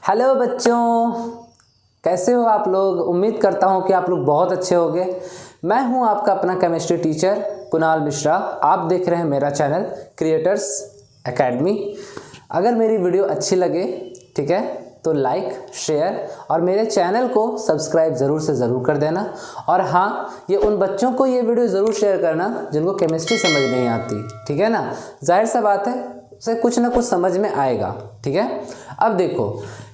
Hello बच्चों, कैसे हो आप लोग। उम्मीद करता हूँ कि आप लोग बहुत अच्छे होंगे। मैं हूँ आपका अपना केमिस्ट्री टीचर कुणाल मिश्रा। आप देख रहे हैं मेरा चैनल क्रिएटर्स एकेडमी। अगर मेरी वीडियो अच्छी लगे, ठीक है, तो लाइक, शेयर और मेरे चैनल को सब्सक्राइब ज़रूर से ज़रूर कर देना। और हाँ, ये उन बच्चों को ये वीडियो ज़रूर शेयर करना जिनको केमिस्ट्री समझ नहीं आती, ठीक है ना। जाहिर सा बात है, उसे कुछ ना कुछ समझ में आएगा, ठीक है। अब देखो,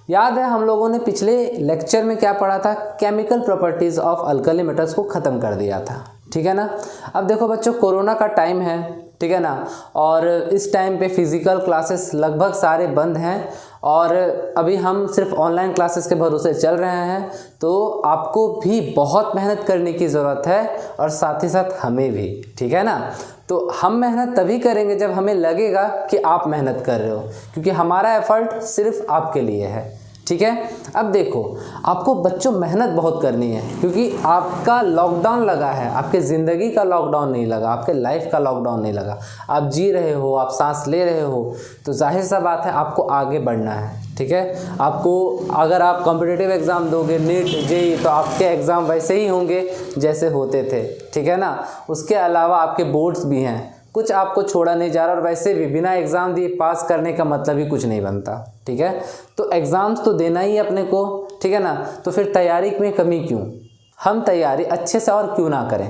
याद है हम लोगों ने पिछले लेक्चर में क्या पढ़ा था, chemical properties of alkali metals को ख़त्म कर दिया था, ठीक है ना। अब देखो बच्चों, कोरोना का टाइम है, ठीक है ना, और इस टाइम पे फिज़िकल क्लासेस लगभग सारे बंद हैं और अभी हम सिर्फ ऑनलाइन क्लासेस के भरोसे चल रहे हैं। तो आपको भी बहुत मेहनत करने की ज़रूरत है और साथ ही साथ हमें भी, ठीक है ना। तो हम मेहनत तभी करेंगे जब हमें लगेगा कि आप मेहनत कर रहे हो, क्योंकि हमारा एफर्ट सिर्फ आपके लिए है, ठीक है। अब देखो, आपको बच्चों मेहनत बहुत करनी है, क्योंकि आपका लॉकडाउन लगा है। आपके ज़िंदगी का लॉकडाउन नहीं लगा, आपके लाइफ का लॉकडाउन नहीं लगा। आप जी रहे हो, आप सांस ले रहे हो, तो जाहिर सा बात है आपको आगे बढ़ना है, ठीक है। आपको, अगर आप कॉम्पिटिटिव एग्ज़ाम दोगे, नीट, जेईई, तो आपके एग्ज़ाम वैसे ही होंगे जैसे होते थे, ठीक है ना। उसके अलावा आपके बोर्ड्स भी हैं, कुछ आपको छोड़ा नहीं जा रहा। और वैसे भी बिना एग्ज़ाम दिए पास करने का मतलब ही कुछ नहीं बनता, ठीक है। तो एग्ज़ाम्स तो देना ही है अपने को, ठीक है ना। तो फिर तैयारी में कमी क्यों, हम तैयारी अच्छे से और क्यों ना करें,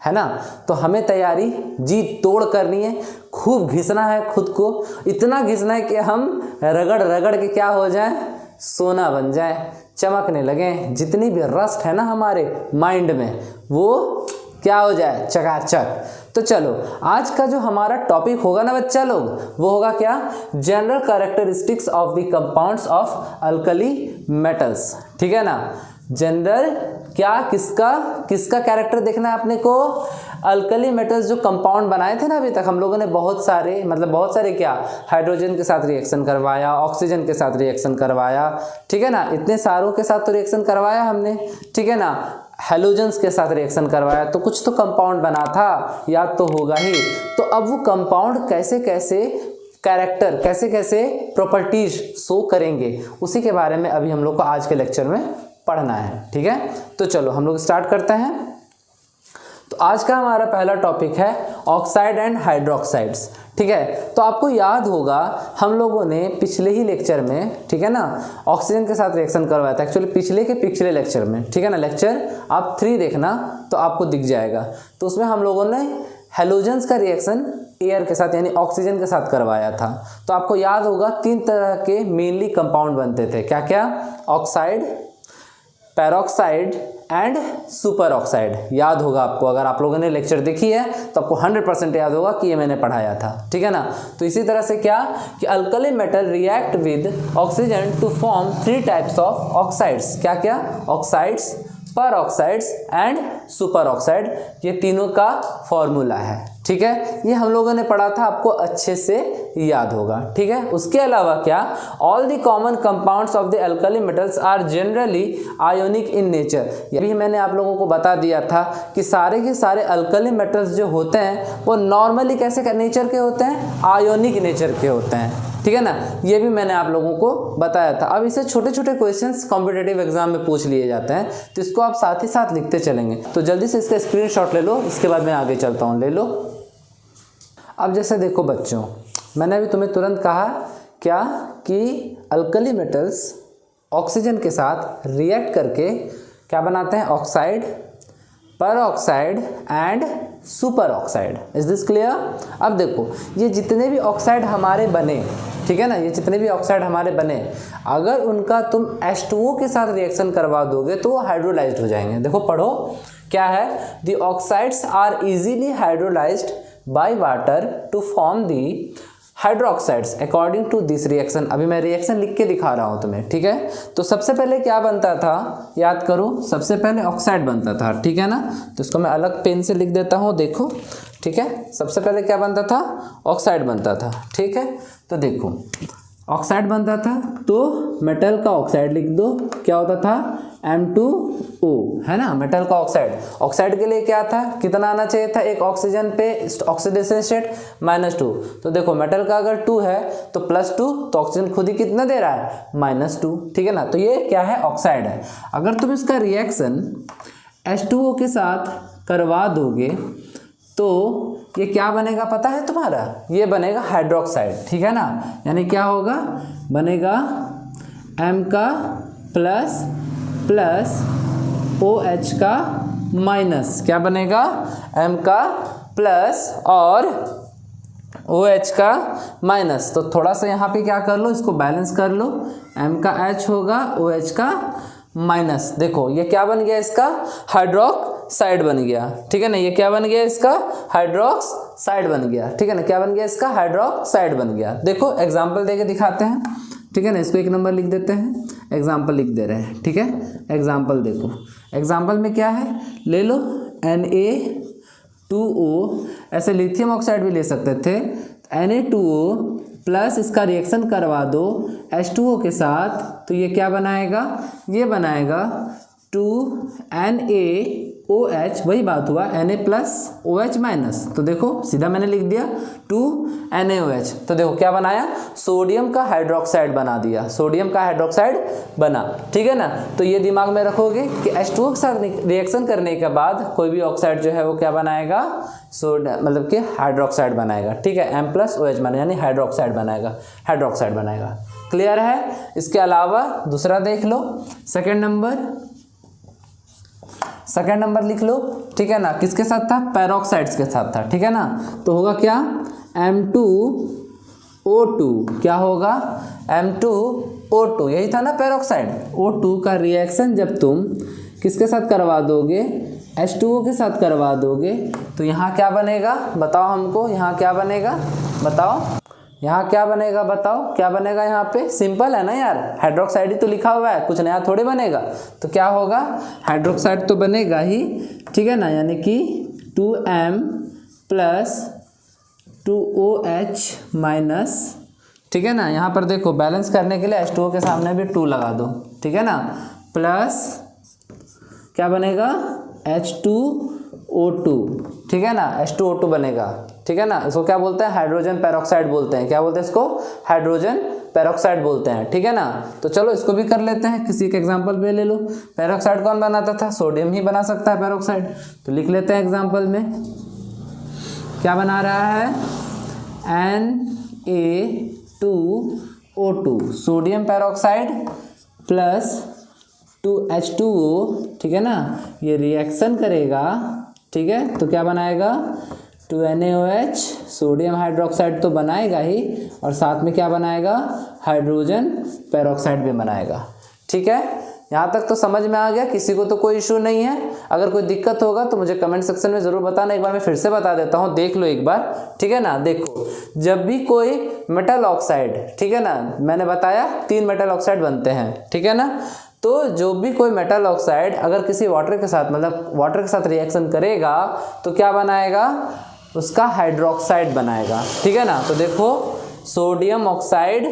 है ना। तो हमें तैयारी जी तोड़ करनी है, खूब घिसना है खुद को, इतना घिसना है कि हम रगड़ रगड़ के क्या हो जाए, सोना बन जाए, चमकने लगें। जितनी भी रस्ट है ना हमारे माइंड में, वो क्या हो जाए, चकाचक। तो चलो, आज का जो हमारा टॉपिक होगा ना बच्चा लोग, वो होगा क्या, general characteristics of the compounds of alkali metals, ठीक है ना। जनरल क्या, किसका कैरेक्टर देखना है अपने को, अल्कली मेटल्स जो कंपाउंड बनाए थे ना अभी तक हम लोगों ने, बहुत सारे क्या, हाइड्रोजन के साथ रिएक्शन करवाया, ऑक्सीजन के साथ रिएक्शन करवाया, ठीक है ना। इतने सारों के साथ तो रिएक्शन करवाया हमने, ठीक है ना। हेलोजेंस के साथ रिएक्शन करवाया, तो कुछ तो कंपाउंड बना था, याद तो होगा ही। तो अब वो कंपाउंड कैसे कैसे कैरेक्टर, कैसे कैसे प्रॉपर्टीज शो करेंगे, उसी के बारे में अभी हम लोग को आज के लेक्चर में पढ़ना है, ठीक है। तो चलो हम लोग स्टार्ट करते हैं। तो आज का हमारा पहला टॉपिक है ऑक्साइड एंड हाइड्रोक्साइड्स, ठीक है। तो आपको याद होगा हम लोगों ने पिछले ही लेक्चर में, ठीक है ना, ऑक्सीजन के साथ रिएक्शन करवाया था। एक्चुअली पिछले लेक्चर में, ठीक है ना, लेक्चर आप 3 देखना तो आपको दिख जाएगा। तो उसमें हम लोगों ने हेलोजेंस का रिएक्शन एयर के साथ यानी ऑक्सीजन के साथ करवाया था। तो आपको याद होगा 3 तरह के मेनली कंपाउंड बनते थे, क्या क्या, oxide, peroxide and super oxide. याद होगा आपको, अगर आप लोगों ने लेक्चर देखी है तो आपको 100% याद होगा कि ये मैंने पढ़ाया था, ठीक है ना। तो इसी तरह से क्या कि alkali metal react with oxygen to form 3 types of oxides, क्या क्या, ऑक्साइड्स, पर ऑक्साइड्स एंड सुपर ऑक्साइड। ये तीनों का फॉर्मूला है, ठीक है। ये हम लोगों ने पढ़ा था, आपको अच्छे से याद होगा, ठीक है। उसके अलावा क्या, all the common compounds of the alkali metals are generally ionic in nature. ये भी मैंने आप लोगों को बता दिया था कि सारे के सारे अल्कली मेटल्स जो होते हैं वो नॉर्मली कैसे नेचर के होते हैं, आयोनिक नेचर के होते हैं, ठीक है ना। ये भी मैंने आप लोगों को बताया था। अब इसे छोटे छोटे क्वेश्चंस कॉम्पिटिटिव एग्जाम में पूछ लिए जाते हैं, तो इसको आप साथ ही साथ लिखते चलेंगे। तो जल्दी से इसका स्क्रीनशॉट ले लो, इसके बाद मैं आगे चलता हूँ, ले लो। अब जैसे देखो बच्चों, मैंने अभी तुम्हें तुरंत कहा क्या कि अल्कली मेटल्स ऑक्सीजन के साथ रिएक्ट करके क्या बनाते हैं, ऑक्साइड, पर oxide and super oxide. Is this clear. अब देखो, ये जितने भी ऑक्साइड हमारे बने, ठीक है ना, ये जितने भी ऑक्साइड हमारे बने, अगर उनका तुम H2O के साथ रिएक्शन करवा दोगे तो वो हाइड्रोलाइज्ड हो जाएंगे। देखो पढ़ो क्या है, the oxides are easily hydrolysed by water to form the hydroxides according to this reaction. अभी मैं रिएक्शन लिख के दिखा रहा हूँ तुम्हें, ठीक है। तो सबसे पहले क्या बनता था, याद करो, सबसे पहले ऑक्साइड बनता था, ठीक है ना। तो इसको मैं अलग पेन से लिख देता हूँ, देखो, ठीक है। सबसे पहले क्या बनता था, ऑक्साइड बनता था, ठीक है। तो देखो, ऑक्साइड बनता था तो मेटल का ऑक्साइड लिख दो, क्या होता था, M2O है ना, मेटल का ऑक्साइड। ऑक्साइड के लिए क्या था, कितना आना चाहिए था, एक ऑक्सीजन पे ऑक्सीडेशन स्टेट -2। तो देखो मेटल का अगर 2 है तो +2, तो ऑक्सीजन खुद ही कितना दे रहा है, -2, ठीक है ना। तो ये क्या है, ऑक्साइड है। अगर तुम इसका रिएक्शन H2O के साथ करवा दोगे तो ये क्या बनेगा पता है तुम्हारा, ये बनेगा हाइड्रोक्साइड, ठीक है ना। यानी क्या होगा, बनेगा M का प्लस OH का माइनस, क्या बनेगा, M का प्लस और OH का माइनस। तो थोड़ा सा यहाँ पे क्या कर लो, इसको बैलेंस कर लो, M का H होगा, OH का माइनस। देखो ये क्या बन गया, इसका हाइड्रोक्साइड बन गया, ठीक है ना। ये क्या बन गया, इसका हाइड्रोक्साइड बन गया, ठीक है ना। क्या बन गया, इसका हाइड्रोक्साइड बन गया। देखो एग्जांपल देके दिखाते हैं, ठीक है ना। इसको 1 नंबर लिख देते हैं, एग्जांपल लिख दे रहे हैं, ठीक है। एग्जांपल देखो, एग्जांपल में क्या है, ले लो Na2O, ऐसे लिथियम ऑक्साइड भी ले सकते थे। Na2O प्लस इसका रिएक्शन करवा दो H2O के साथ, तो ये क्या बनाएगा, ये बनाएगा 2NaOH, वही बात हुआ, Na प्लस OH माइनस। तो देखो सीधा मैंने लिख दिया 2NaOH। तो देखो क्या बनाया, सोडियम का हाइड्रोक्साइड बना दिया, सोडियम का हाइड्रोक्साइड बना, ठीक है ना। तो ये दिमाग में रखोगे कि H2O के साथ रिएक्शन करने के बाद कोई भी ऑक्साइड जो है वो क्या बनाएगा, मतलब कि हाइड्रोक्साइड बनाएगा, ठीक है। M प्लस OH बना यानी हाइड्रोक्साइड बनाएगा, हाइड्रोक्साइड बनाएगा। क्लियर है। इसके अलावा दूसरा देख लो, सेकेंड नंबर लिख लो, ठीक है ना। किसके साथ था, पेरोक्साइड्स के साथ था, ठीक है ना। तो होगा क्या, M2O2, क्या होगा, M2O2, यही था ना पेरोक्साइड। O2 का रिएक्शन जब तुम किसके साथ करवा दोगे, H2O के साथ करवा दोगे, तो यहाँ क्या बनेगा बताओ हमको, यहाँ क्या बनेगा बताओ, यहाँ क्या बनेगा बताओ, क्या बनेगा यहाँ पे, सिंपल है ना यार, हाइड्रोक्साइड ही तो लिखा हुआ है, कुछ नया थोड़े बनेगा। तो क्या होगा, हाइड्रोक्साइड तो बनेगा ही, ठीक है ना। यानी कि 2M प्लस 2OH माइनस, ठीक है ना। यहाँ पर देखो बैलेंस करने के लिए H2O के सामने भी 2 लगा दो, ठीक है ना, प्लस क्या बनेगा, H2O2, ठीक है ना, H2O2 बनेगा, ठीक है ना। इसको क्या बोलते हैं, हाइड्रोजन पेरोक्साइड बोलते हैं, क्या बोलते हैं इसको, हाइड्रोजन पेरोक्साइड बोलते हैं, ठीक है ना। तो चलो इसको भी कर लेते हैं, किसी के एग्जांपल पे ले लो। पेरोक्साइड कौन बनाता था, सोडियम ही बना सकता है पेरोक्साइड। तो लिख लेते हैं एग्जांपल में, क्या बना रहा है, Na2O2, sodium peroxide plus 2H2O, ठीक है ना। ये रिएक्शन करेगा, ठीक है, तो क्या बनाएगा, 2NaOH, सोडियम हाइड्रोक्साइड तो बनाएगा ही, और साथ में क्या बनाएगा, हाइड्रोजन पेरोक्साइड भी बनाएगा, ठीक है। यहाँ तक तो समझ में आ गया, किसी को तो कोई इशू नहीं है। अगर कोई दिक्कत होगा तो मुझे कमेंट सेक्शन में ज़रूर बताना, एक बार मैं फिर से बता देता हूँ, देख लो एक बार, ठीक है ना। देखो जब भी कोई मेटल ऑक्साइड, ठीक है ना, मैंने बताया 3 मेटल ऑक्साइड बनते हैं, ठीक है ना। तो जो भी कोई मेटल ऑक्साइड अगर किसी वाटर के साथ, मतलब वाटर के साथ रिएक्शन करेगा तो क्या बनाएगा, उसका हाइड्रोक्साइड बनाएगा, ठीक है ना। तो देखो सोडियम ऑक्साइड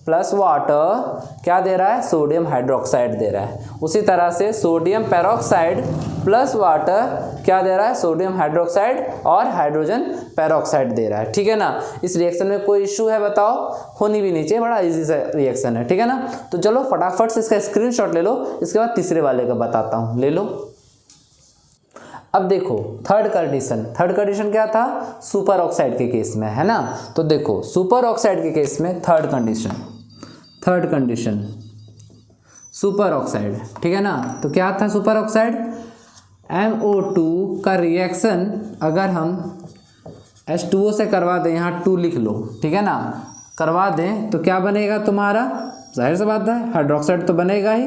प्लस वाटर क्या दे रहा है, सोडियम हाइड्रोक्साइड दे रहा है। उसी तरह से सोडियम पेरोक्साइड प्लस वाटर क्या दे रहा है, सोडियम हाइड्रोक्साइड और हाइड्रोजन पेरोक्साइड दे रहा है, ठीक है ना। इस रिएक्शन में कोई इशू है बताओ, होनी भी नहीं चाहिए, बड़ा इजी सा रिएक्शन है, ठीक है ना। तो चलो फटाफट से इसका स्क्रीनशॉट ले लो, इसके बाद तीसरे वाले का बताता हूँ, ले लो। अब देखो थर्ड कंडीशन क्या था, सुपर ऑक्साइड के केस में, है ना। तो देखो सुपर ऑक्साइड के केस में थर्ड कंडीशन सुपर ऑक्साइड, ठीक है ना। तो क्या था सुपर ऑक्साइड, MO2 का रिएक्शन अगर हम H2O से करवा दें, यहाँ 2 लिख लो, ठीक है ना, करवा दें तो क्या बनेगा तुम्हारा, जाहिर सी बात है हाइड्रोक्साइड तो बनेगा ही,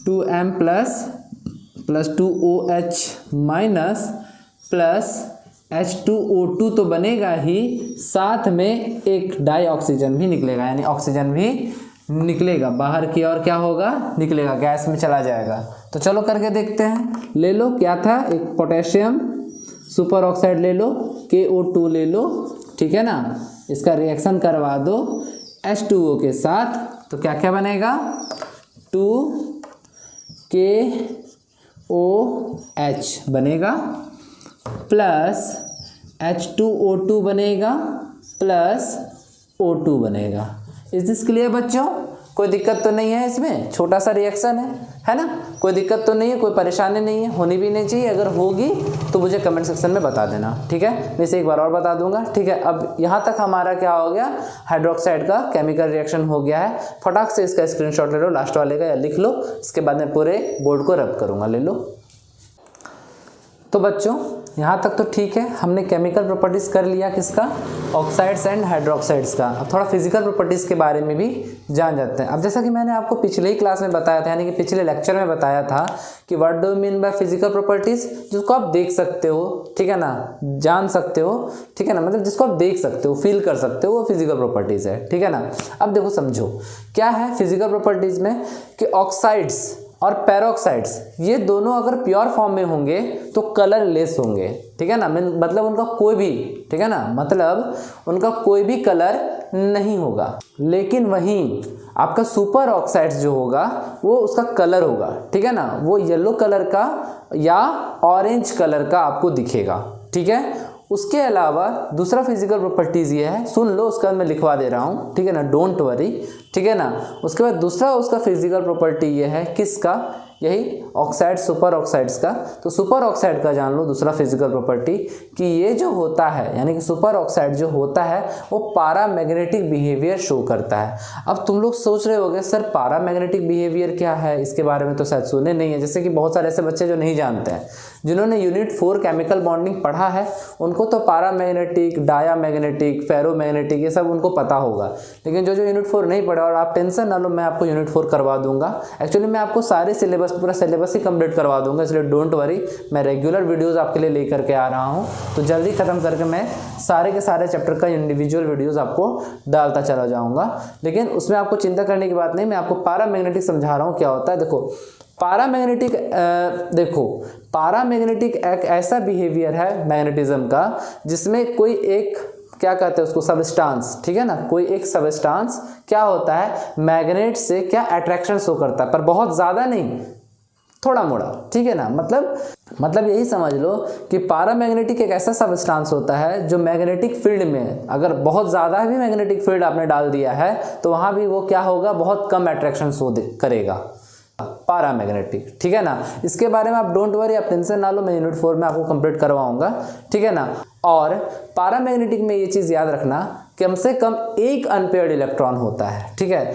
2M plus 2OH minus plus H2O2 तो बनेगा ही, साथ में एक डाई ऑक्सीजन भी निकलेगा, यानी ऑक्सीजन भी निकलेगा बाहर की ओर, क्या होगा, निकलेगा, गैस में चला जाएगा। तो चलो करके देखते हैं, ले लो क्या था, एक पोटेशियम सुपर ऑक्साइड ले लो, KO2 ले लो, ठीक है ना। इसका रिएक्शन करवा दो H2O के साथ, तो क्या क्या बनेगा, KOH बनेगा प्लस H2O2 बनेगा प्लस O2 बनेगा। इज दिस क्लियर बच्चों? कोई दिक्कत तो नहीं है इसमें? छोटा सा रिएक्शन है ना? कोई दिक्कत तो नहीं है, कोई परेशानी नहीं है, होनी भी नहीं चाहिए। अगर होगी तो मुझे कमेंट सेक्शन में बता देना, ठीक है? मैं इसे एक बार और बता दूंगा, ठीक है? अब यहाँ तक हमारा क्या हो गया, हाइड्रोक्साइड का केमिकल रिएक्शन हो गया है। फटाक से इसका स्क्रीनशॉट ले लो लास्ट वाले का, या लिख लो, इसके बाद मैं पूरे बोर्ड को रब करूँगा। ले लो। तो बच्चों यहाँ तक तो ठीक है, हमने केमिकल प्रॉपर्टीज़ कर लिया किसका, ऑक्साइड्स एंड हाइड्रोक्साइड्स का। अब थोड़ा फिजिकल प्रॉपर्टीज़ के बारे में भी जान जाते हैं। अब जैसा कि मैंने आपको पिछले ही क्लास में बताया था, यानी कि पिछले लेक्चर में बताया था कि what do you mean by physical properties, जिसको आप देख सकते हो, ठीक है ना, जान सकते हो, ठीक है ना, मतलब जिसको आप देख सकते हो, फील कर सकते हो, वो फिजिकल प्रॉपर्टीज़ है, ठीक है ना। अब देखो समझो क्या है फिजिकल प्रॉपर्टीज़ में, कि ऑक्साइड्स और पेरोक्साइड्स ये दोनों अगर प्योर फॉर्म में होंगे तो कलरलेस होंगे, ठीक है ना, मतलब उनका कोई भी, ठीक है ना, मतलब उनका कोई भी कलर नहीं होगा। लेकिन वहीं आपका सुपर ऑक्साइड्स जो होगा वो उसका कलर होगा, ठीक है ना, वो येलो कलर का या ऑरेंज कलर का आपको दिखेगा, ठीक है। उसके अलावा दूसरा फिजिकल प्रॉपर्टीज़ ये है, सुन लो, उसका मैं लिखवा दे रहा हूँ, ठीक है ना, डोंट वरी, ठीक है ना। उसके बाद दूसरा उसका फिजिकल प्रॉपर्टी ये है, किसका, यही ऑक्साइड सुपर ऑक्साइड्स का। तो सुपर ऑक्साइड का जान लो दूसरा फिजिकल प्रॉपर्टी, कि ये जो होता है, यानी कि सुपर ऑक्साइड जो होता है वो पारामैग्नेटिक बिहेवियर शो करता है। अब तुम लोग सोच रहे होगे सर पारामैग्नेटिक बिहेवियर क्या है, इसके बारे में तो शायद सुने नहीं है। जैसे कि बहुत सारे ऐसे बच्चे जो नहीं जानते हैं, जिन्होंने यूनिट 4 केमिकल बॉन्डिंग पढ़ा है, उनको तो पारामैग्नेटिक, डायामैग्नेटिक, फेरोमैग्नेटिक ये सब उनको पता होगा। लेकिन जो यूनिट 4 नहीं पढ़ा, और आप टेंशन ना लो, मैं आपको यूनिट 4 करवा दूंगा। एक्चुअली मैं आपको सारे सिलेबस, पूरा सिलेबस ही कंप्लीट करवा दूंगा, इसलिए डोंट वरी, मैं रेगुलर वीडियोस आपके लिए लेकर के आ रहा हूं। तो जल्दी खत्म करके मैं सारे के सारे चैप्टर का इंडिविजुअल वीडियोस आपको डालता चला जाऊंगा। लेकिन उसमें आपको चिंता करने की बात नहीं, मैं आपको पारामैग्नेटिक समझा रहा हूँ क्या होता है। देखो पारामैग्नेटिक एक ऐसा बिहेवियर है मैग्नेटिज्म का, जिसमें कोई एक, क्या कहते हैं उसको, सबस्टांस, ठीक है ना, कोई एक सबस्टांस क्या होता है, मैग्नेट से क्या अट्रैक्शन शो करता है, पर बहुत ज़्यादा नहीं, थोड़ा मोड़ा, ठीक है ना। मतलब यही समझ लो कि पारामैग्नेटिक एक ऐसा सबस्टांस होता है जो मैग्नेटिक फील्ड में, अगर बहुत ज़्यादा भी मैग्नेटिक फील्ड आपने डाल दिया है तो वहाँ भी वो क्या होगा, बहुत कम अट्रैक्शन शो करेगा, पारामैग्नेटिक, ठीक है ना। इसके बारे में आप डोंट वरी, आप टेंशन ना लो, मैं यूनिट 4 में आपको कंप्लीट करवाऊंगा, ठीक है ना। और पारामैग्नेटिक में ये चीज़ याद रखना, कम से कम एक अनपेयर्ड इलेक्ट्रॉन होता है, ठीक है।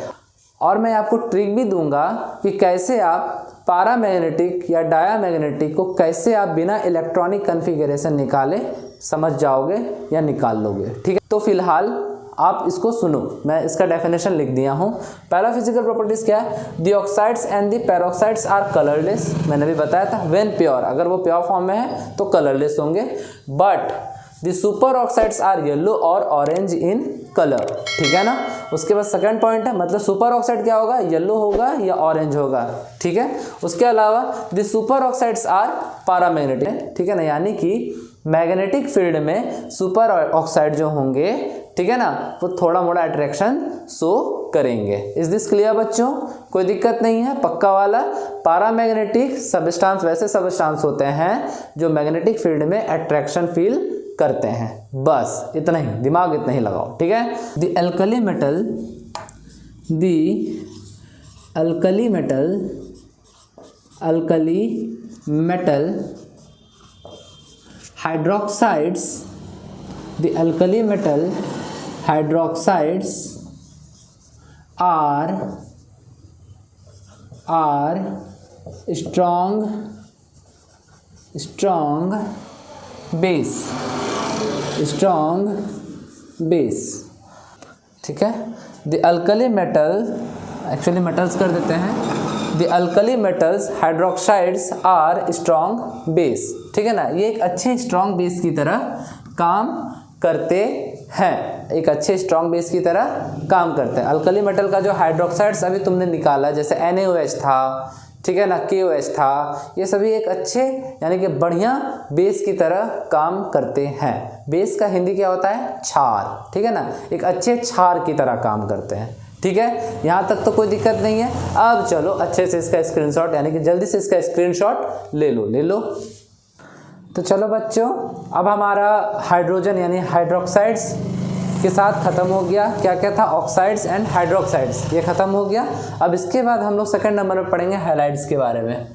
और मैं आपको ट्रिक भी दूंगा कि कैसे आप पारामैग्नेटिक या डायामैग्नेटिक को कैसे आप बिना इलेक्ट्रॉनिक कन्फिगरेशन निकाले समझ जाओगे या निकाल लोगे, ठीक है। तो फिलहाल आप इसको सुनो, मैं इसका डेफिनेशन लिख दिया हूँ। पहला फिजिकल प्रॉपर्टीज क्या है, the oxides and the peroxides are colourless, मैंने भी बताया था, व्हेन प्योर, अगर वो प्योर फॉर्म में है तो कलरलेस होंगे, but the super oxides are yellow और ऑरेंज इन कलर, ठीक है ना। उसके बाद सेकंड पॉइंट है, मतलब सुपर ऑक्साइड क्या होगा, येलो होगा या ऑरेंज होगा, ठीक है। उसके अलावा द सुपर ऑक्साइड्स आर पारामैग्नेटिक, ठीक है ना, यानी कि मैग्नेटिक फील्ड में सुपर ऑक्साइड जो होंगे, ठीक है ना, वो थोड़ा मोड़ा अट्रैक्शन शो करेंगे। इज दिस क्लियर बच्चों? कोई दिक्कत नहीं है, पक्का वाला। पारामैग्नेटिक सबस्टांस वैसे सबस्टांस होते हैं जो मैग्नेटिक फील्ड में अट्रैक्शन फील करते हैं, बस इतना ही, दिमाग इतना ही लगाओ, ठीक है। The alkali metal hydroxides, the alkali metal hydroxides are strong base, ठीक है। the alkali metal, actually metals कर देते हैं, The alkali metals hydroxides are strong base, ठीक है ना, ये एक अच्छे स्ट्रॉन्ग बेस की तरह काम करते हैं, एक अच्छे स्ट्रॉन्ग बेस की तरह काम करते हैं। अल्कली मेटल का जो हाइड्रोक्साइड्स अभी तुमने निकाला, जैसे NaOH था, ठीक है ना, KOH था, ये सभी एक अच्छे यानी कि बढ़िया बेस की तरह काम करते हैं। बेस का हिंदी क्या होता है, क्षार, ठीक है ना, एक अच्छे क्षार की तरह काम करते हैं, ठीक है, यहाँ तक तो कोई दिक्कत नहीं है। अब चलो अच्छे से इसका स्क्रीनशॉट, यानी कि जल्दी से इसका स्क्रीनशॉट ले लो। तो चलो बच्चों, अब हमारा हाइड्रोजन यानी हाइड्रोक्साइड्स के साथ ख़त्म हो गया। क्या क्या था? ऑक्साइड्स एंड हाइड्रोक्साइड्स, ये ख़त्म हो गया। अब इसके बाद हम लोग सेकंड नंबर में पढ़ेंगे हैलाइड्स के बारे में,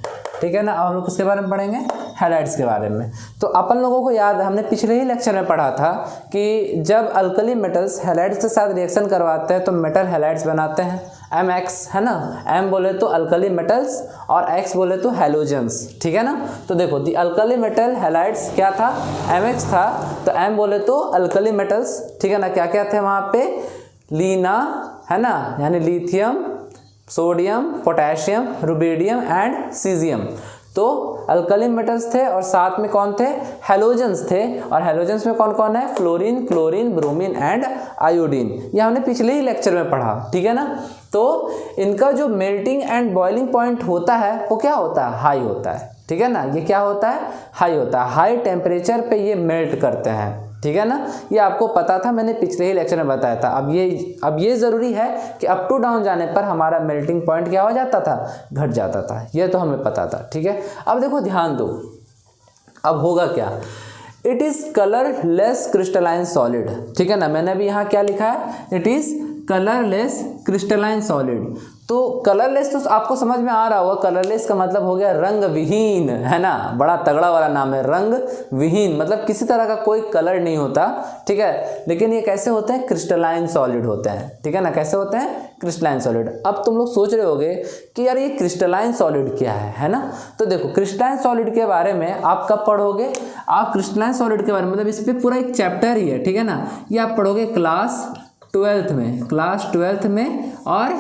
ठीक है ना। अब हम लोग किसके बारे में पढ़ेंगे? हैलाइड्स के बारे में। तो अपन लोगों को याद है, हमने पिछले ही लेक्चर में पढ़ा था कि जब अल्कली मेटल्स हैलाइड्स के साथ रिएक्शन करवाते हैं तो मेटल हैलाइड्स बनाते हैं। MX है ना, M बोले तो अल्कली मेटल्स और X बोले तो हैलोजेंस, ठीक है ना। तो देखो दी अल्कली मेटल हैलाइड्स क्या था? MX था। तो M बोले तो अल्कली मेटल्स, ठीक है ना। क्या क्या थे वहाँ पे? लीना है ना, यानी lithium, sodium, potassium, rubidium and caesium. तो अल्कली मेटल्स थे और साथ में कौन थे? हैलोजेंस थे। और हैलोजेंस में कौन कौन है? Fluorine, chlorine, bromine and iodine. ये हमने पिछले ही लेक्चर में पढ़ा, ठीक है ना। तो इनका जो मेल्टिंग एंड बॉइलिंग पॉइंट होता है वो क्या होता है? हाई होता है, ठीक है ना। ये क्या होता है? हाई होता है। हाई टेम्परेचर पे ये मेल्ट करते हैं, ठीक है ना। ये आपको पता था, मैंने पिछले ही लेक्चर में बताया था। अब ये ज़रूरी है कि अप टू डाउन जाने पर हमारा मेल्टिंग पॉइंट क्या हो जाता था? घट जाता था। ये तो हमें पता था, ठीक है। अब देखो ध्यान दो, अब होगा क्या? It is colourless crystalline solid, ठीक है ना। मैंने अभी यहाँ क्या लिखा है? It is colourless crystalline solid. तो कलरलेस तो आपको समझ में आ रहा होगा, कलरलेस का मतलब हो गया रंग विहीन, है ना। बड़ा तगड़ा वाला नाम है, रंग विहीन, मतलब किसी तरह का कोई कलर नहीं होता, ठीक है। लेकिन ये कैसे होते हैं? क्रिस्टलाइन सॉलिड होते हैं, ठीक है ना। कैसे होते हैं? Crystalline solid. अब तुम लोग सोच रहे होगे कि यार ये क्रिस्टलाइन सॉलिड क्या है ना। तो देखो क्रिस्टलाइन सॉलिड के बारे में आप कब पढ़ोगे? आप क्रिस्टलाइन सॉलिड के बारे में, मतलब इस पर पूरा एक चैप्टर ही है, ठीक है ना। ये आप पढ़ोगे क्लास 12th में और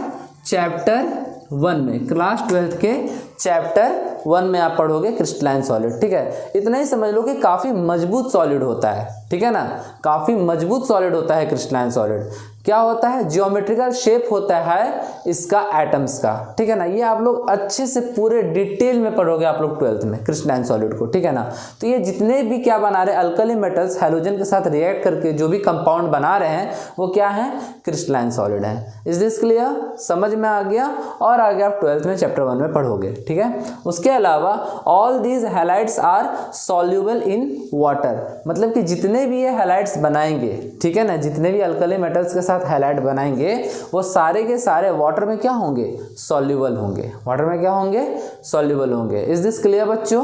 चैप्टर 1 में, क्लास 12th के चैप्टर 1 में आप पढ़ोगे क्रिस्टलाइन सॉलिड, ठीक है। इतना ही समझ लो कि काफ़ी मजबूत सॉलिड होता है, ठीक है ना। काफ़ी मजबूत सॉलिड होता है क्रिस्टलाइन सॉलिड। क्या होता है? ज्योमेट्रिकल शेप होता है इसका एटम्स का, ठीक है ना। ये आप लोग अच्छे से पूरे डिटेल में पढ़ोगे आप लोग 12th में क्रिस्टलाइन सॉलिड को, ठीक है ना। तो ये जितने भी क्या बना रहे अल्कली मेटल्स हैलोजन के साथ रिएक्ट करके जो भी कंपाउंड बना रहे हैं वो क्या है? क्रिस्टलाइन सॉलिड है। Is this clear? समझ में आ गया? और आगे आप 12th में चैप्टर 1 में पढ़ोगे, ठीक है। उसके अलावा all these halides are soluble in water, मतलब कि जितने भी ये हैलाइड्स बनाएंगे, ठीक है ना, जितने भी अल्कली मेटल्स के साथ हैलाइड बनाएंगे वो सारे के सारे वाटर में क्या होंगे? सॉल्यूबल होंगे। वाटर में क्या होंगे? सॉल्यूबल होंगे। इज दिस क्लियर बच्चों?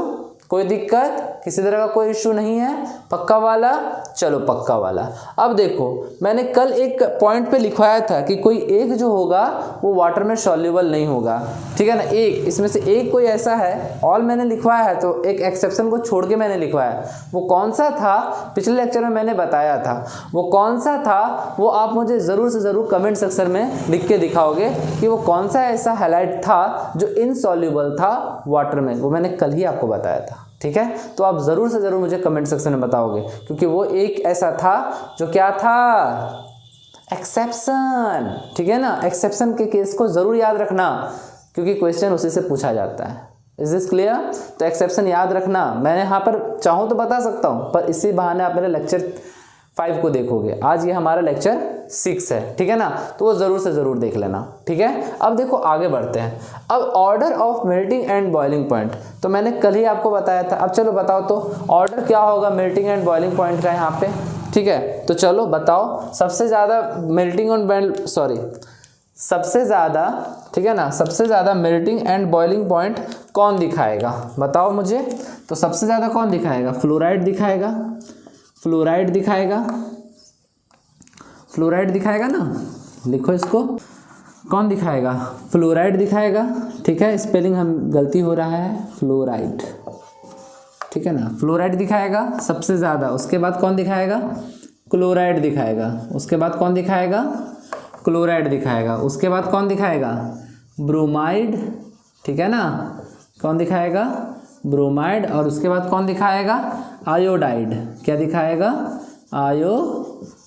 कोई दिक्कत? किसी तरह का कोई इश्यू नहीं है? पक्का वाला? चलो पक्का वाला। अब देखो मैंने कल एक पॉइंट पे लिखवाया था कि कोई एक जो होगा वो वाटर में सॉल्यूबल नहीं होगा, ठीक है ना। एक इसमें से एक कोई ऐसा है, ऑल मैंने लिखवाया है तो एक एक्सेप्शन को छोड़ के मैंने लिखवाया। वो कौन सा था? पिछले लेक्चर में मैंने बताया था। वो कौन सा था वो आप मुझे ज़रूर से ज़रूर कमेंट सेक्शन में लिख के दिखाओगे कि वो कौन सा ऐसा हैलाइड था जो इनसॉल्यूबल था वाटर में। वो मैंने कल ही आपको बताया था, ठीक है। तो आप ज़रूर से ज़रूर मुझे कमेंट सेक्शन में बताओगे, क्योंकि वो एक ऐसा था जो क्या था? एक्सेप्शन, ठीक है ना। एक्सेप्शन के केस को ज़रूर याद रखना क्योंकि क्वेश्चन उसी से पूछा जाता है। Is this clear? तो एक्सेप्शन याद रखना। मैंने यहाँ पर चाहूँ तो बता सकता हूँ, पर इसी बहाने आप मेरे लेक्चर 5 को देखोगे। आज ये हमारा लेक्चर 6 है, ठीक है ना। तो वो ज़रूर से ज़रूर देख लेना, ठीक है। अब देखो आगे बढ़ते हैं। अब order of melting and boiling point तो मैंने कल ही आपको बताया था। अब चलो बताओ तो ऑर्डर क्या होगा मेल्टिंग एंड बॉइलिंग पॉइंट का यहाँ पे, ठीक है। तो चलो बताओ सबसे ज़्यादा मेल्टिंग सबसे ज़्यादा, ठीक है ना, सबसे ज़्यादा मेल्टिंग एंड बॉइलिंग पॉइंट कौन दिखाएगा? बताओ मुझे। तो सबसे ज़्यादा कौन दिखाएगा? फ्लोराइड दिखाएगा। फ्लोराइड दिखाएगा ना, लिखो इसको। कौन दिखाएगा? फ्लोराइड दिखाएगा, ठीक है। स्पेलिंग हम गलती हो रहा है, फ्लोराइड, ठीक है ना। फ्लोराइड दिखाएगा सबसे ज़्यादा। उसके बाद कौन दिखाएगा? क्लोराइड दिखाएगा। उसके बाद कौन दिखाएगा? क्लोराइड दिखाएगा। उसके बाद कौन दिखाएगा? ब्रोमाइड, ठीक है ना। कौन दिखाएगा? ब्रोमाइड। और उसके बाद कौन दिखाएगा? आयोडाइड। क्या दिखाएगा? आयोडाइड।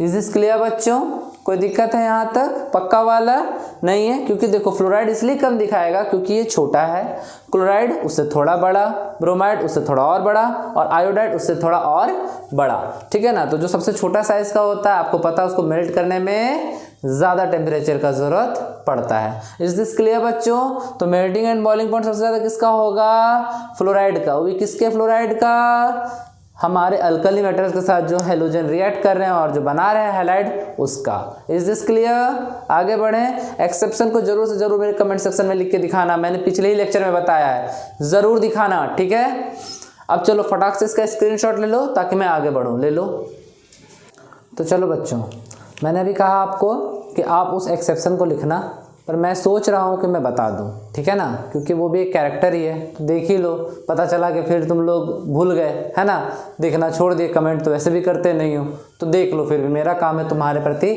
इज दिस क्लियर बच्चों? कोई दिक्कत है यहाँ तक? पक्का वाला नहीं है, क्योंकि देखो फ्लोराइड इसलिए कम दिखाएगा क्योंकि ये छोटा है, क्लोराइड उससे थोड़ा बड़ा, ब्रोमाइड उससे थोड़ा और बड़ा और आयोडाइड उससे थोड़ा और बड़ा, ठीक है ना। तो जो सबसे छोटा साइज का होता है आपको पता है उसको मेल्ट करने में ज़्यादा टेम्परेचर का ज़रूरत पड़ता है। इज दिस क्लियर बच्चों? तो मेल्टिंग एंड बॉइलिंग पॉइंट सबसे ज़्यादा किसका होगा? फ्लोराइड का। वो भी किसके? फ्लोराइड का। हमारे अल्कली मेटल्स के साथ जो हैलोजन रिएक्ट कर रहे हैं और जो बना रहे हैं हैलाइड, उसका। Is this clear? आगे बढ़ें। एक्सेप्शन को जरूर से जरूर मेरे कमेंट सेक्शन में लिख के दिखाना, मैंने पिछले ही लेक्चर में बताया है, ज़रूर दिखाना, ठीक है। अब चलो फटाक से इसका स्क्रीनशॉट ले लो ताकि मैं आगे बढ़ूँ। ले लो। तो चलो बच्चों, मैंने अभी कहा आपको कि आप उस एक्सेप्शन को लिखना, पर मैं सोच रहा हूँ कि मैं बता दूँ, ठीक है ना, क्योंकि वो भी एक कैरेक्टर ही है। देख ही लो, पता चला कि फिर तुम लोग भूल गए, है ना, देखना छोड़ दिए, कमेंट तो वैसे भी करते नहीं हो, तो देख लो। फिर भी मेरा काम है तुम्हारे प्रति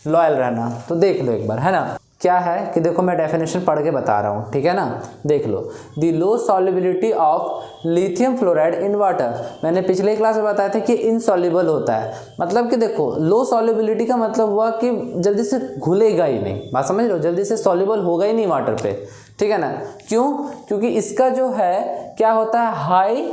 लॉयल रहना, तो देख लो एक बार, है ना। क्या है कि देखो मैं डेफिनेशन पढ़ के बता रहा हूँ, ठीक है ना। देख लो, the low solubility of lithium fluoride in water. मैंने पिछले क्लास में बताया था कि इनसॉल्युबल होता है, मतलब कि देखो लो सॉल्युबिलिटी का मतलब हुआ कि जल्दी से घुलेगा ही नहीं, बात समझ लो, जल्दी से सॉल्युबल होगा ही नहीं वाटर पे, ठीक है ना। क्यों? क्योंकि इसका जो है क्या होता है, हाई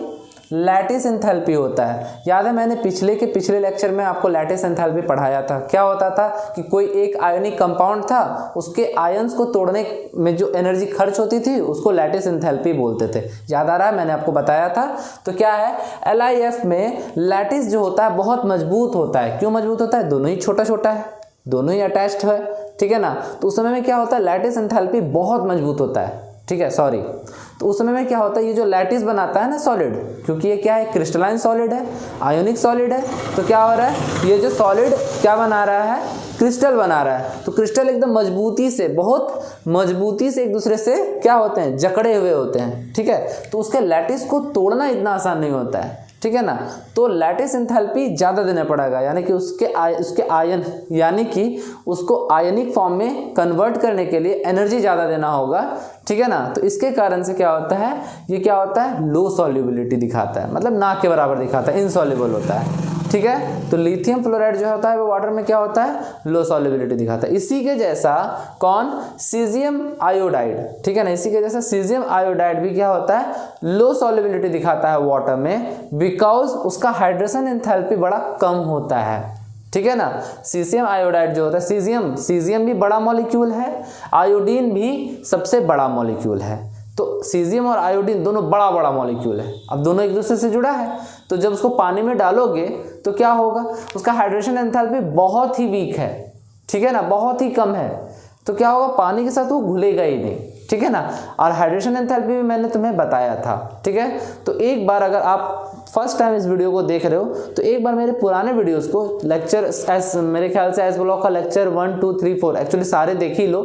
लैटिस एंथैल्पी होता है। याद है मैंने पिछले लेक्चर में आपको लैटिस एंथैल्पी पढ़ाया था। क्या होता था कि कोई एक आयनिक कंपाउंड था, उसके आयंस को तोड़ने में जो एनर्जी खर्च होती थी उसको लैटिस एंथैल्पी बोलते थे। याद आ रहा है? मैंने आपको बताया था। तो क्या है, LiF में लैटिस जो होता है बहुत मजबूत होता है। क्यों मजबूत होता है? दोनों ही छोटा छोटा है, दोनों ही अटैच्ड है, ठीक है ना। तो उस समय में क्या होता है, लैटिस एंथैल्पी बहुत मजबूत होता है, ठीक है, सॉरी। तो उस समय में क्या होता है, ये जो लैटिस बनाता है ना सॉलिड, क्योंकि ये क्या है, क्रिस्टलाइन सॉलिड है, आयोनिक सॉलिड है, तो क्या हो रहा है, ये जो सॉलिड क्या बना रहा है, क्रिस्टल बना रहा है। तो क्रिस्टल एकदम मजबूती से, बहुत मजबूती से एक दूसरे से क्या होते हैं, जकड़े हुए होते हैं, ठीक है। तो उसके लैटिस को तोड़ना इतना आसान नहीं होता है, ठीक है ना। तो लैटिस एंथैल्पी ज़्यादा देना पड़ेगा, यानी कि उसके आयन, यानी कि उसको आयनिक फॉर्म में कन्वर्ट करने के लिए एनर्जी ज़्यादा देना होगा, ठीक है ना। तो इसके कारण से क्या होता है, ये क्या होता है, लो सॉल्युबिलिटी दिखाता है, मतलब ना के बराबर दिखाता है, इनसॉल्युबल होता है, ठीक है। तो लिथियम फ्लोराइड जो होता है वो वाटर में क्या होता है, लो सॉल्युबिलिटी दिखाता है। इसी के जैसा कौन, सीजियम आयोडाइड, ठीक है ना। इसी के जैसा सीजियम आयोडाइड भी क्या होता है, लो सॉल्युबिलिटी दिखाता है वाटर में, बिकॉज उसका हाइड्रेशन एंथैल्पी बड़ा कम होता है, ठीक है ना। सीजियम आयोडाइड जो होता है, सीजियम भी बड़ा मॉलिक्यूल है, आयोडीन भी सबसे बड़ा मॉलिक्यूल है। तो सीजियम और आयोडीन दोनों बड़ा बड़ा मॉलिक्यूल है, अब दोनों एक दूसरे से जुड़ा है। तो जब उसको पानी में डालोगे तो क्या होगा, उसका हाइड्रेशन एंथैल्पी बहुत ही वीक है, ठीक है ना, बहुत ही कम है। तो क्या होगा, पानी के साथ वो घुलेगा ही नहीं, ठीक है ना। और हाइड्रेशन एंथैल्पी भी मैंने तुम्हें बताया था, ठीक है। तो एक बार अगर आप फर्स्ट टाइम इस वीडियो को देख रहे हो तो एक बार मेरे पुराने वीडियोस को, लेक्चर एस, मेरे ख्याल से एस ब्लॉक का लेक्चर 1 2 3 4 एक्चुअली सारे देख ही लो,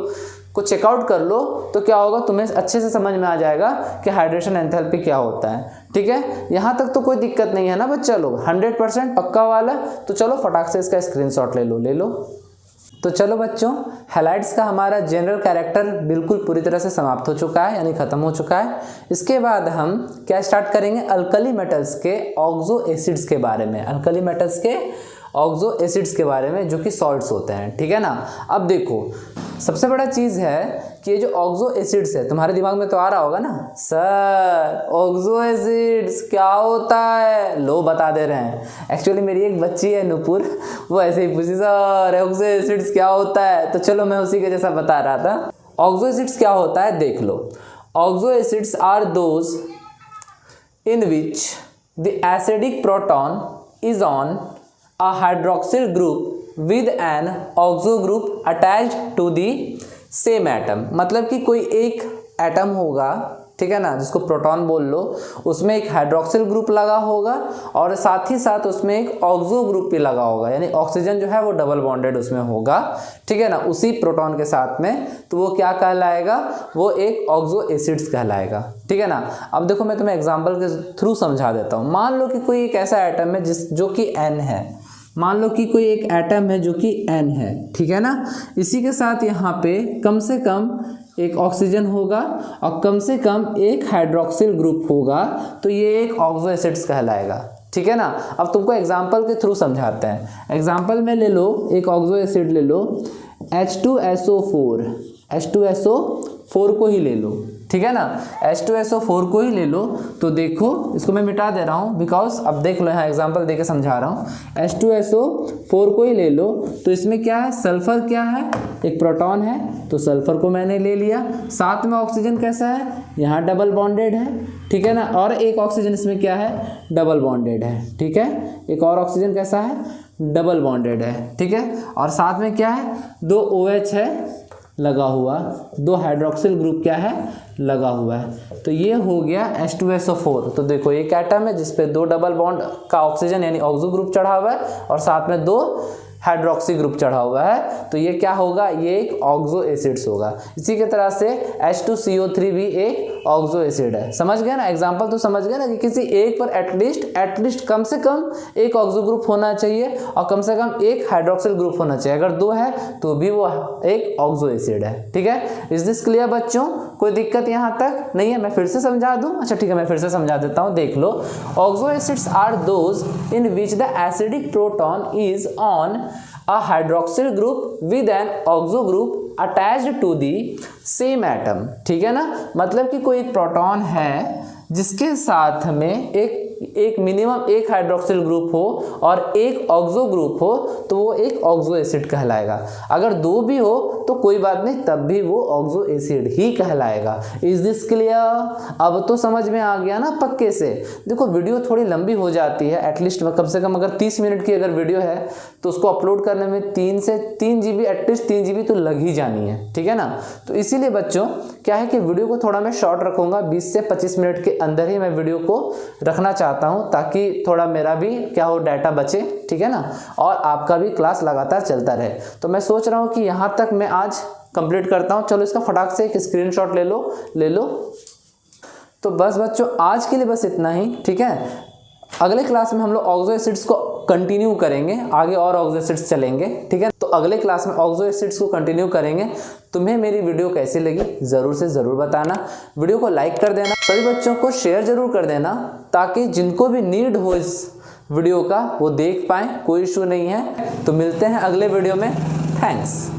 को चेकआउट कर लो, तो क्या होगा, तुम्हें अच्छे से समझ में आ जाएगा कि हाइड्रेशन एंथैल्पी क्या होता है, ठीक है। यहाँ तक तो कोई दिक्कत नहीं है ना बच्चा लोग, 100% पक्का वाला। तो चलो फटाक से इसका स्क्रीनशॉट ले लो। तो चलो बच्चों, हैलाइड्स का हमारा जनरल कैरेक्टर बिल्कुल पूरी तरह से समाप्त हो चुका है, यानी खत्म हो चुका है। इसके बाद हम क्या स्टार्ट करेंगे, अल्कली मेटल्स के ऑक्सो एसिड्स के बारे में, अल्कली मेटल्स के ऑक्सो एसिड्स के बारे में, जो कि सॉल्ट्स होते हैं, ठीक है ना। अब देखो, सबसे बड़ा चीज़ है कि ये जो ऑक्सो एसिड्स है, तुम्हारे दिमाग में तो आ रहा होगा ना, सर ऑक्सो एसिड्स क्या होता है, लो बता दे रहे हैं। एक्चुअली मेरी एक बच्ची है नुपुर, वो ऐसे ही पूछी, सर ऑक्सो एसिड्स क्या होता है, तो चलो मैं उसी के जैसा बता रहा था। ऑक्सो एसिड्स क्या होता है, देख लो। Oxo acids are those in which the acidic proton is on a hydroxyl group with an oxo group attached to the same atom। मतलब कि कोई एक एटम होगा, ठीक है ना, जिसको प्रोटॉन बोल लो, उसमें एक हाइड्रोक्सिल ग्रुप लगा होगा और साथ ही साथ उसमें एक ऑक्सो ग्रुप भी लगा होगा, यानी ऑक्सीजन जो है वो डबल बॉन्डेड उसमें होगा, ठीक है ना, उसी प्रोटॉन के साथ में। तो वो क्या कहलाएगा, वो एक ऑक्सो एसिड्स कहलाएगा, ठीक है ना। अब देखो मैं तुम्हें एग्जाम्पल के थ्रू समझा देता हूँ। मान लो कि कोई एक ऐसा एटम है जो कि N है, मान लो कि कोई एक एटम है जो कि N है, ठीक है ना। इसी के साथ यहाँ पे कम से कम एक ऑक्सीजन होगा और कम से कम एक हाइड्रोक्सिल ग्रुप होगा, तो ये एक ऑक्सो एसिड्स कहलाएगा, ठीक है ना। अब तुमको एग्जांपल के थ्रू समझाते हैं। एग्जांपल में ले लो, एक ऑक्सो एसिड ले लो, H2SO4, 4 को ही ले लो, ठीक है ना, H2SO4 को ही ले लो। तो देखो इसको मैं मिटा दे रहा हूँ बिकॉज अब देख लो यहाँ एग्जांपल देके समझा रहा हूँ। H2SO4 को ही ले लो तो इसमें क्या है, सल्फर क्या है, एक प्रोटॉन है, तो सल्फर को मैंने ले लिया। साथ में ऑक्सीजन कैसा है, यहाँ डबल बॉन्डेड है, ठीक है ना, और एक ऑक्सीजन इसमें क्या है, डबल बॉन्डेड है, ठीक है, एक और ऑक्सीजन कैसा है, डबल बॉन्डेड है, ठीक है। और साथ में क्या है, 2 OH है लगा हुआ, 2 हाइड्रोक्सिल ग्रुप क्या है, लगा हुआ है। तो ये हो गया H2SO4। तो देखो एक एटम है जिसपे 2 डबल बॉन्ड का ऑक्सीजन यानी ऑक्सो ग्रुप चढ़ा हुआ है और साथ में 2 हाइड्रोक्सी ग्रुप चढ़ा हुआ है। तो ये क्या होगा, ये एक ऑक्सो एसिड्स होगा। इसी के तरह से H2CO3 भी एक ऑक्सो एसिड है। समझ गए ना, एग्जांपल तो समझ गए ना कि किसी एक पर एटलीस्ट कम से कम एक ऑक्सो ग्रुप होना चाहिए और कम से कम एक हाइड्रोक्सिल ग्रुप होना चाहिए। अगर 2 है तो भी वो एक ऑक्सो एसिड है, ठीक है। इज दिस क्लियर बच्चों, कोई दिक्कत यहाँ तक नहीं है? मैं फिर से समझा दूं? अच्छा ठीक है, मैं फिर से समझा देता हूँ, देख लो। Oxo acids are those in which the acidic proton is on a hydroxyl group with an oxo group attached to the same atom, ठीक है ना। मतलब कि कोई एक प्रोटॉन है जिसके साथ में एक मिनिमम एक हाइड्रोक्सिल ग्रुप हो और एक ऑक्सो ग्रुप हो तो वो एक ऑक्सो एसिड कहलाएगा। अगर 2 भी हो तो कोई बात नहीं, तब भी वो ऑक्सो एसिड ही कहलाएगा। Is this clear? अब तो समझ में आ गया ना पक्के से। देखो वीडियो थोड़ी लंबी हो जाती है, एटलीस्ट कम से कम अगर 30 मिनट की अगर वीडियो है तो उसको अपलोड करने में 3 GB एटलीस्ट 3 GB तो लग ही जानी है, ठीक है ना। तो इसीलिए बच्चों क्या है कि वीडियो को थोड़ा मैं शॉर्ट रखूंगा, 20 से 25 मिनट के अंदर ही मैं वीडियो को रखना चाहता हूं ताकि थोड़ा मेरा भी क्या हो, डाटा बचे, ठीक है ना, और आपका भी क्लास लगातार चलता रहे। तो मैं सोच रहा हूं कि यहां तक मैं आज कंप्लीट करता हूं। चलो इसका फटाक से एक स्क्रीनशॉट ले लो। तो बस बच्चों आज के लिए बस इतना ही, ठीक है। अगले क्लास में हम लोग ऑक्सो एसिड्स को कंटिन्यू करेंगे, आगे और ऑक्सो एसिड्स चलेंगे, ठीक है। तो अगले क्लास में ऑक्सो एसिड्स को कंटिन्यू करेंगे। तुम्हें मेरी वीडियो कैसी लगी ज़रूर से ज़रूर बताना। वीडियो को लाइक कर देना, सभी बच्चों को शेयर ज़रूर कर देना ताकि जिनको भी नीड हो इस वीडियो का वो देख पाएँ, कोई इशू नहीं है। तो मिलते हैं अगले वीडियो में। थैंक्स।